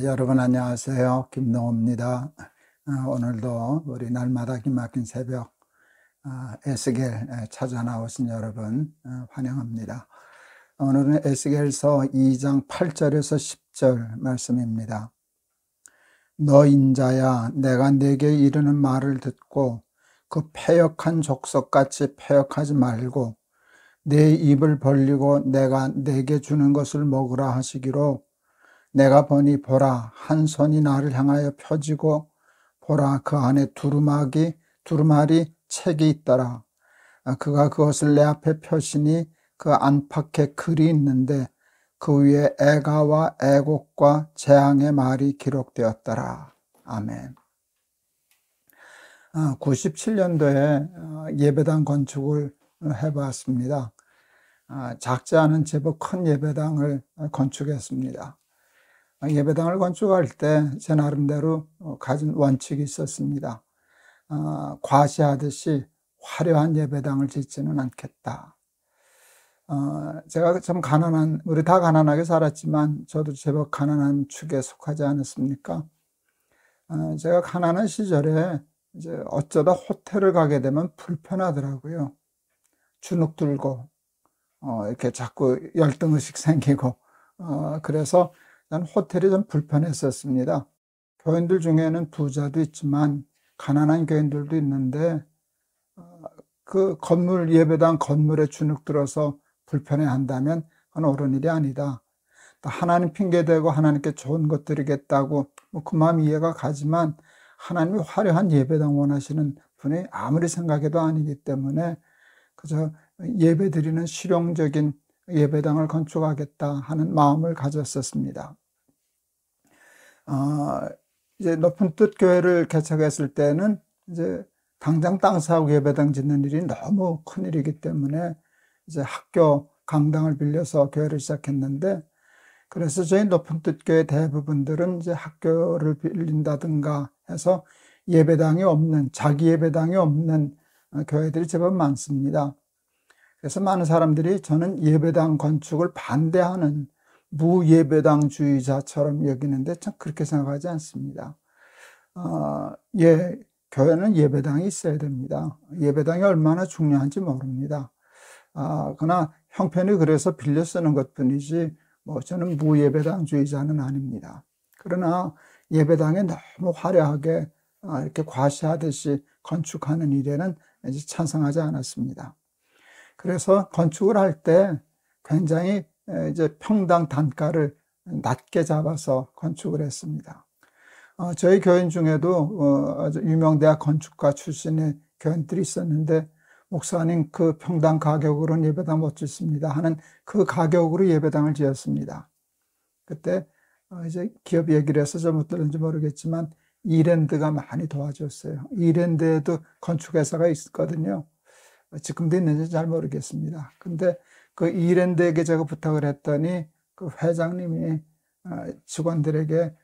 여러분 안녕하세요. 김동호입니다. 오늘도 우리 날마다 기막힌 새벽 에스겔 찾아 나오신 여러분 환영합니다. 오늘은 에스겔서 2장 8절에서 10절 말씀입니다. 너 인자야, 내가 네게 이르는 말을 듣고 그 패역한 족속같이 패역하지 말고 내 입을 벌리고 내가 네게 주는 것을 먹으라 하시기로, 내가 보니 보라, 한 손이 나를 향하여 펴지고 보라, 그 안에 두루마리 책이 있더라. 그가 그것을 내 앞에 펴시니 그 안팎에 글이 있는데 그 위에 애가와 애곡과 재앙의 말이 기록되었더라. 아멘. 97년도에 예배당 건축을 해봤습니다. 작지 않은 제법 큰 예배당을 건축했습니다. 예배당을 건축할 때 제 나름대로 가진 원칙이 있었습니다. 과시하듯이 화려한 예배당을 짓지는 않겠다. 제가 좀 우리 다 가난하게 살았지만 저도 제법 가난한 축에 속하지 않았습니까? 제가 가난한 시절에 이제 어쩌다 호텔을 가게 되면 불편하더라고요. 주눅 들고 이렇게 자꾸 열등의식 생기고 그래서 난 호텔이 좀 불편했었습니다. 교인들 중에는 부자도 있지만 가난한 교인들도 있는데 그 예배당 건물에 주눅 들어서 불편해한다면 그건 옳은 일이 아니다. 또 하나님 핑계대고 하나님께 좋은 것 드리겠다고 그 마음 이해가 가지만, 하나님이 화려한 예배당 원하시는 분이 아무리 생각해도 아니기 때문에 그저 예배 드리는 실용적인 예배당을 건축하겠다 하는 마음을 가졌었습니다. 이제 높은 뜻 교회를 개척했을 때는 이제 당장 땅 사고 예배당 짓는 일이 너무 큰 일이기 때문에 이제 학교 강당을 빌려서 교회를 시작했는데, 그래서 저희 높은 뜻 교회 대부분들은 이제 학교를 빌린다든가 해서 자기 예배당이 없는 교회들이 제법 많습니다. 그래서 많은 사람들이 저는 예배당 건축을 반대하는 무예배당주의자처럼 여기는데 참 그렇게 생각하지 않습니다. 교회는 예배당이 있어야 됩니다. 예배당이 얼마나 중요한지 모릅니다. 그러나 형편이 그래서 빌려 쓰는 것뿐이지 저는 무예배당주의자는 아닙니다. 그러나 예배당에 너무 화려하게 이렇게 과시하듯이 건축하는 일에는 이제 찬성하지 않았습니다. 그래서 건축을 할 때 굉장히 이제 평당 단가를 낮게 잡아서 건축을 했습니다. 저희 교인 중에도 아주 유명 대학 건축가 출신의 교인들이 있었는데, 목사님 그 평당 가격으로는 예배당 못 짓습니다 하는 그 가격으로 예배당을 지었습니다. 그때 이제 기업 얘기를 해서 좀 어떨는지 모르겠지만 이랜드가 많이 도와줬어요. 이랜드에도 건축회사가 있거든요. 지금도 있는지 잘 모르겠습니다. 근데 그 이랜드에게 제가 부탁을 했더니 그 회장님이 직원들에게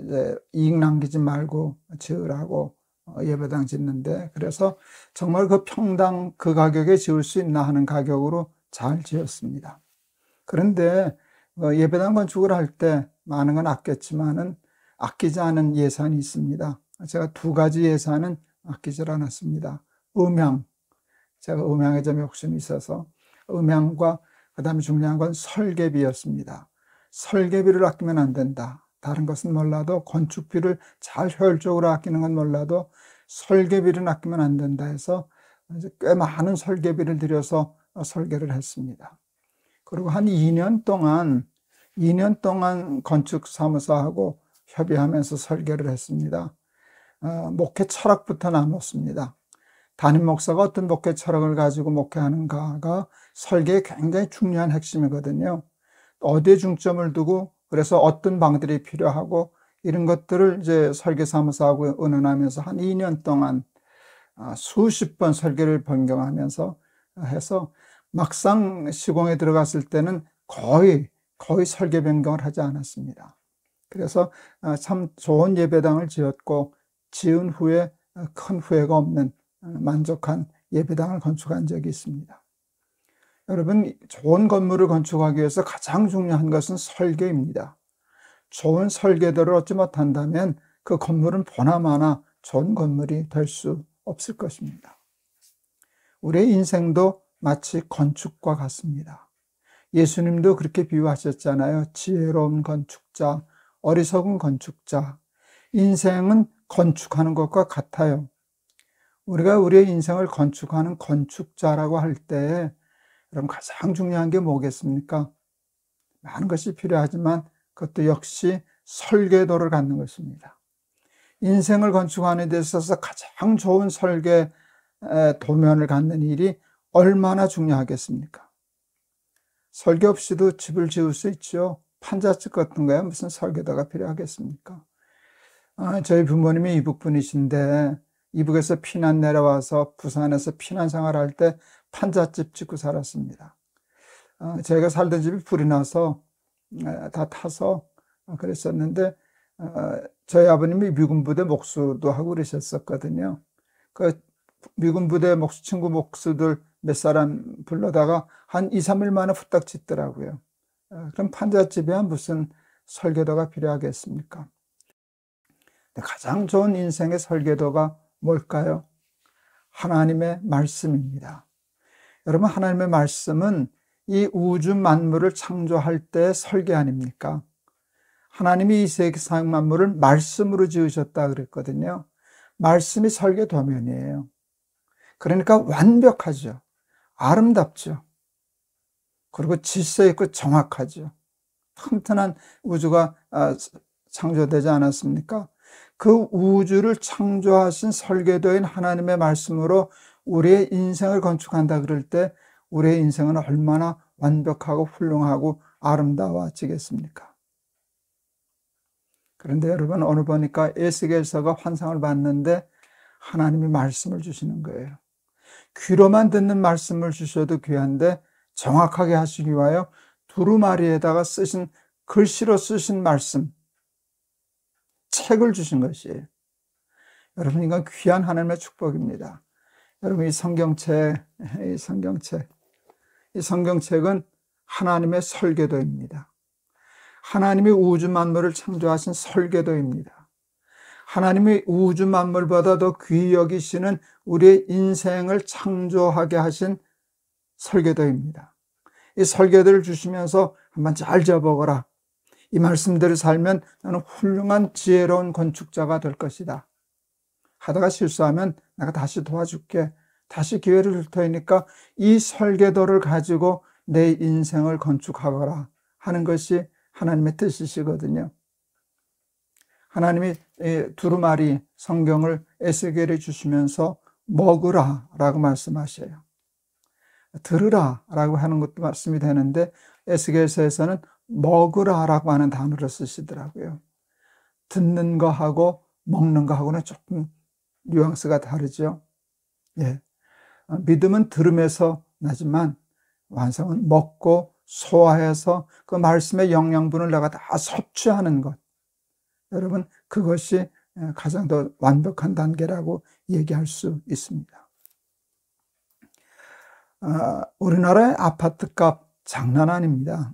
이제 이익 남기지 말고 지으라고 예배당 짓는데, 그래서 정말 그 평당 그 가격에 지을 수 있나 하는 가격으로 잘 지었습니다. 그런데 예배당 건축을 할 때 많은 건 아꼈지만은 아끼지 않은 예산이 있습니다. 제가 두 가지 예산은 아끼질 않았습니다. 제가 음향에 좀 욕심이 있어서 음향과 그다음에 중요한 건 설계비였습니다. 설계비를 아끼면 안 된다. 다른 것은 몰라도 건축비를 잘 효율적으로 아끼는 건 몰라도 설계비를 아끼면 안 된다 해서 꽤 많은 설계비를 들여서 설계를 했습니다. 그리고 한 2년 동안 건축사무소하고 협의하면서 설계를 했습니다. 목회 철학부터 나눴습니다. 담임 목사가 어떤 목회 철학을 가지고 목회하는가가 설계에 굉장히 중요한 핵심이거든요. 어디에 중점을 두고, 그래서 어떤 방들이 필요하고, 이런 것들을 이제 설계사무소하고 의논하면서 한 2년 동안 수십 번 설계를 변경하면서 해서 막상 시공에 들어갔을 때는 거의 설계 변경을 하지 않았습니다. 그래서 참 좋은 예배당을 지었고, 지은 후에 큰 후회가 없는 만족한 예배당을 건축한 적이 있습니다. 여러분, 좋은 건물을 건축하기 위해서 가장 중요한 것은 설계입니다. 좋은 설계도를 얻지 못한다면 그 건물은 보나마나 좋은 건물이 될 수 없을 것입니다. 우리의 인생도 마치 건축과 같습니다. 예수님도 그렇게 비유하셨잖아요. 지혜로운 건축자, 어리석은 건축자. 인생은 건축하는 것과 같아요. 우리가 우리의 인생을 건축하는 건축자라고 할 때 여러분 가장 중요한 게 뭐겠습니까? 많은 것이 필요하지만 그것도 역시 설계도를 갖는 것입니다. 인생을 건축하는 데 있어서 가장 좋은 설계 도면을 갖는 일이 얼마나 중요하겠습니까? 설계 없이도 집을 지을 수 있죠. 판자집 같은 거야 무슨 설계도가 필요하겠습니까? 저희 부모님이 이북분이신데 이북에서 피난 내려와서 부산에서 피난 생활할 때 판잣집 짓고 살았습니다. 저희가 살던 집이 불이 나서 다 타서 그랬었는데 저희 아버님이 미군 부대 목수도 하고 그러셨었거든요. 그 미군 부대 목수 친구 목수들 몇 사람 불러다가 한 2, 3일 만에 후딱 짓더라고요. 그럼 판잣집이야 무슨 설계도가 필요하겠습니까? 가장 좋은 인생의 설계도가 뭘까요? 하나님의 말씀입니다. 여러분, 하나님의 말씀은 이 우주 만물을 창조할 때의 설계 아닙니까? 하나님이 이 세상 만물을 말씀으로 지으셨다 그랬거든요. 말씀이 설계 도면이에요. 그러니까 완벽하죠. 아름답죠. 그리고 질서 있고 정확하죠. 튼튼한 우주가 창조되지 않았습니까? 그 우주를 창조하신 설계도인 하나님의 말씀으로 우리의 인생을 건축한다 그럴 때 우리의 인생은 얼마나 완벽하고 훌륭하고 아름다워지겠습니까? 그런데 여러분 오늘 보니까 에스겔서가 환상을 봤는데 하나님이 말씀을 주시는 거예요. 귀로만 듣는 말씀을 주셔도 귀한데 정확하게 하시기 위하여 두루마리에다가 쓰신 글씨로 쓰신 말씀, 책을 주신 것이에요. 여러분 이건 귀한 하나님의 축복입니다. 여러분 이 성경책은 하나님의 설계도입니다. 하나님이 우주 만물을 창조하신 설계도입니다. 하나님이 우주 만물보다 더 귀히 여기시는 우리의 인생을 창조하게 하신 설계도입니다. 이 설계도를 주시면서 한번 잘 접어보거라. 이 말씀대로 살면 나는 훌륭한 지혜로운 건축자가 될 것이다. 하다가 실수하면 내가 다시 도와줄게. 다시 기회를 줄 테니까 이 설계도를 가지고 내 인생을 건축하거라 하는 것이 하나님의 뜻이시거든요. 하나님이 두루마리 성경을 에스겔에 주시면서 먹으라 라고 말씀하셔요. 들으라 라고 하는 것도 말씀이 되는데 에스겔서에서는 먹으라 라고 하는 단어를 쓰시더라고요. 듣는 거하고 먹는 거하고는 조금 뉘앙스가 다르죠. 예. 믿음은 들음에서 나지만 완성은 먹고 소화해서 그 말씀의 영양분을 내가 다 섭취하는 것. 여러분 그것이 가장 더 완벽한 단계라고 얘기할 수 있습니다. 우리나라의 아파트값 장난 아닙니다.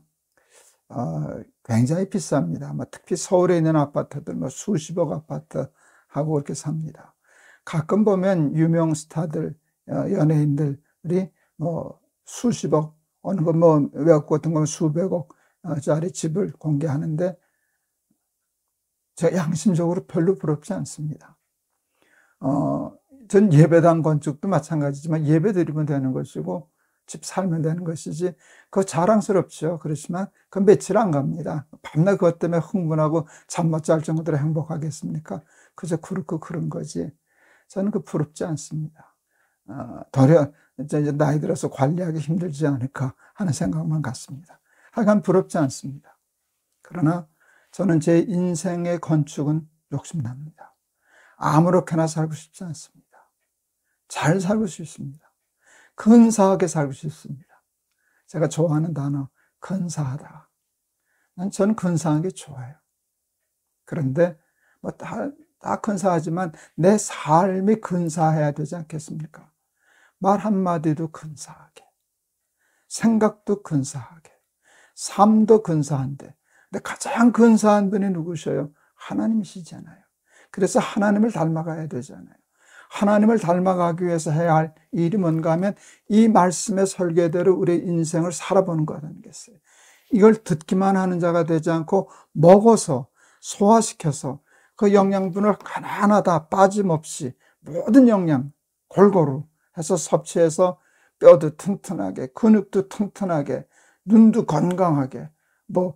굉장히 비쌉니다. 특히 서울에 있는 아파트들 수십억 아파트하고 그렇게 삽니다. 가끔 보면 유명 스타들, 연예인들이 수십억, 어느 건 외국 같은 건 수백억짜리 집을 공개하는데 제가 양심적으로 별로 부럽지 않습니다. 전 예배당 건축도 마찬가지지만 예배 드리면 되는 것이고 집 살면 되는 것이지 그거 자랑스럽죠. 그렇지만 그 며칠 안 갑니다. 밤낮 그것 때문에 흥분하고 잠 못 잘 정도로 행복하겠습니까? 그저 그런 거지. 저는 그 부럽지 않습니다. 도리어 이제 나이 들어서 관리하기 힘들지 않을까 하는 생각만 갖습니다. 하여간 부럽지 않습니다. 그러나 저는 제 인생의 건축은 욕심납니다. 아무렇게나 살고 싶지 않습니다. 잘 살고 싶습니다. 근사하게 살고 싶습니다. 제가 좋아하는 단어 근사하다. 저는 근사한 게 좋아요. 그런데 다 근사하지만 내 삶이 근사해야 되지 않겠습니까? 말 한마디도 근사하게, 생각도 근사하게, 삶도 근사한데 근데 가장 근사한 분이 누구셔요? 하나님이시잖아요. 그래서 하나님을 닮아가야 되잖아요. 하나님을 닮아가기 위해서 해야 할 일이 뭔가 하면 이 말씀의 설계대로 우리의 인생을 살아보는 것 아니겠어요? 이걸 듣기만 하는 자가 되지 않고 먹어서 소화시켜서 그 영양분을 하나하나 빠짐없이 모든 영양 골고루 해서 섭취해서 뼈도 튼튼하게, 근육도 튼튼하게, 눈도 건강하게,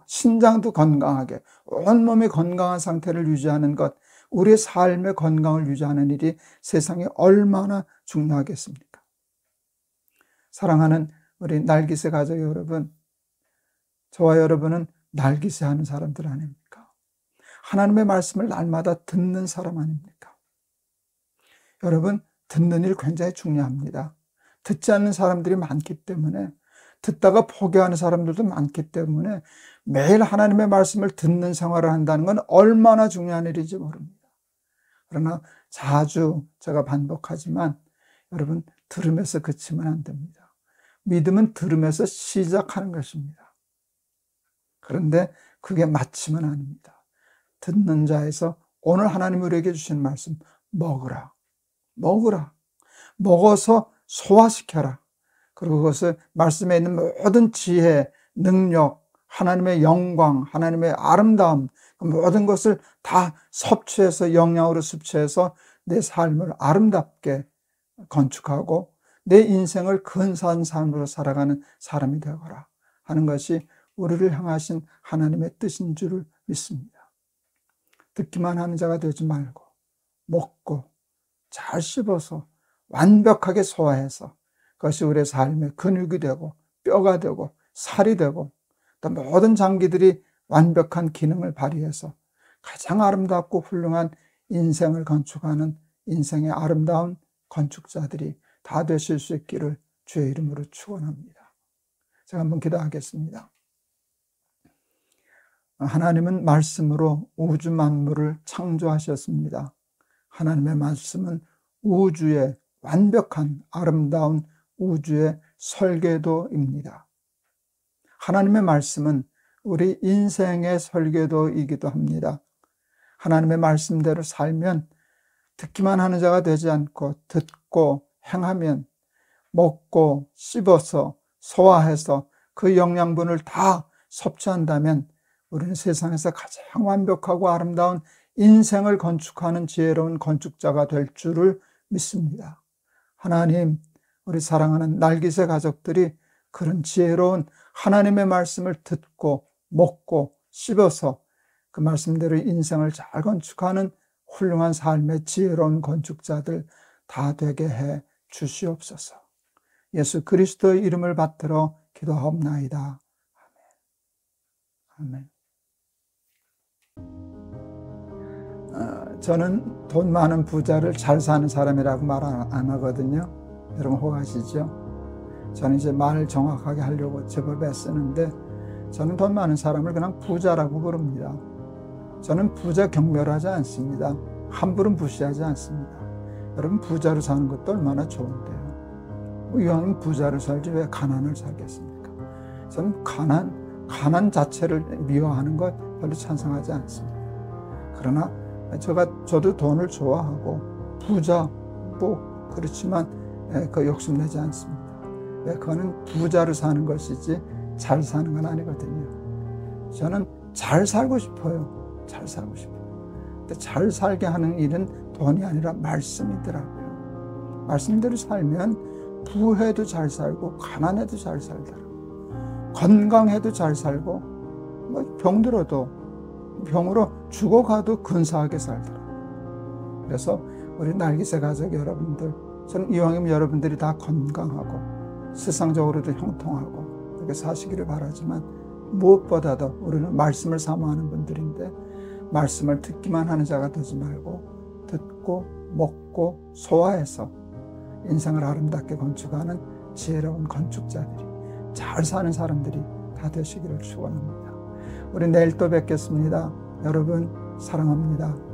신장도 건강하게, 온몸이 건강한 상태를 유지하는 것, 우리의 삶의 건강을 유지하는 일이 세상에 얼마나 중요하겠습니까? 사랑하는 우리 날기새 가족 여러분, 저와 여러분은 날기새 하는 사람들 아닙니까? 하나님의 말씀을 날마다 듣는 사람 아닙니까? 여러분, 듣는 일 굉장히 중요합니다. 듣지 않는 사람들이 많기 때문에, 듣다가 포기하는 사람들도 많기 때문에 매일 하나님의 말씀을 듣는 생활을 한다는 건 얼마나 중요한 일인지 모릅니다. 그러나 자주 제가 반복하지만 여러분, 들음에서 그치면 안 됩니다. 믿음은 들음에서 시작하는 것입니다. 그런데 그게 마침은 아닙니다. 듣는 자에서 오늘 하나님 우리에게 주신 말씀, 먹으라. 먹어서 소화시켜라. 그리고 그것을 말씀에 있는 모든 지혜, 능력, 하나님의 영광, 하나님의 아름다움, 모든 것을 다 섭취해서, 영양으로 섭취해서 내 삶을 아름답게 건축하고 내 인생을 근사한 삶으로 살아가는 사람이 되거라 하는 것이 우리를 향하신 하나님의 뜻인 줄을 믿습니다. 듣기만 하는 자가 되지 말고 먹고 잘 씹어서 완벽하게 소화해서 그것이 우리의 삶의 근육이 되고 뼈가 되고 살이 되고 또 모든 장기들이 완벽한 기능을 발휘해서 가장 아름답고 훌륭한 인생을 건축하는 인생의 아름다운 건축자들이 다 되실 수 있기를 주의 이름으로 축원합니다. 제가 한번 기도하겠습니다. 하나님은 말씀으로 우주 만물을 창조하셨습니다. 하나님의 말씀은 우주의 완벽한 아름다운 우주의 설계도입니다. 하나님의 말씀은 우리 인생의 설계도이기도 합니다. 하나님의 말씀대로 살면 듣기만 하는 자가 되지 않고 듣고 행하면 먹고 씹어서 소화해서 그 영양분을 다 섭취한다면 우리는 세상에서 가장 완벽하고 아름다운 인생을 건축하는 지혜로운 건축자가 될 줄을 믿습니다. 하나님, 우리 사랑하는 날기새 가족들이 그런 지혜로운 하나님의 말씀을 듣고 먹고 씹어서 그 말씀대로 인생을 잘 건축하는 훌륭한 삶의 지혜로운 건축자들 다 되게 해 주시옵소서. 예수 그리스도의 이름을 받들어 기도하옵나이다. 아멘. 저는 돈 많은 부자를 잘 사는 사람이라고 말 안 하거든요. 여러분 호하시죠? 저는 이제 말을 정확하게 하려고 제법 애쓰는데 저는 돈 많은 사람을 그냥 부자라고 부릅니다. 저는 부자 경멸하지 않습니다. 함부로 무시하지 않습니다. 여러분 부자로 사는 것도 얼마나 좋은데요. 이왕이면 부자로 살지 왜 가난을 살겠습니까? 저는 가난 자체를 미워하는 것 별로 찬성하지 않습니다. 그러나 저도 돈을 좋아하고 부자 그렇지만 그 욕심내지 않습니다. 왜? 그거는 부자로 사는 것이지 잘 사는 건 아니거든요. 저는 잘 살고 싶어요. 잘 살고 싶어요. 근데 잘 살게 하는 일은 돈이 아니라 말씀이더라고요. 말씀대로 살면 부해도 잘 살고 가난해도 잘 살더라고요. 건강해도 잘 살고 병들어도 병으로 죽어가도 근사하게 살더라고요. 그래서 우리 날기새 가족 여러분들, 저는 이왕이면 여러분들이 다 건강하고 세상적으로도 형통하고 그렇게 사시기를 바라지만 무엇보다도 우리는 말씀을 사모하는 분들인데 말씀을 듣기만 하는 자가 되지 말고 듣고 먹고 소화해서 인생을 아름답게 건축하는 지혜로운 건축자들이 잘 사는 사람들이 다 되시기를 축원합니다. 우리 내일 또 뵙겠습니다. 여러분 사랑합니다.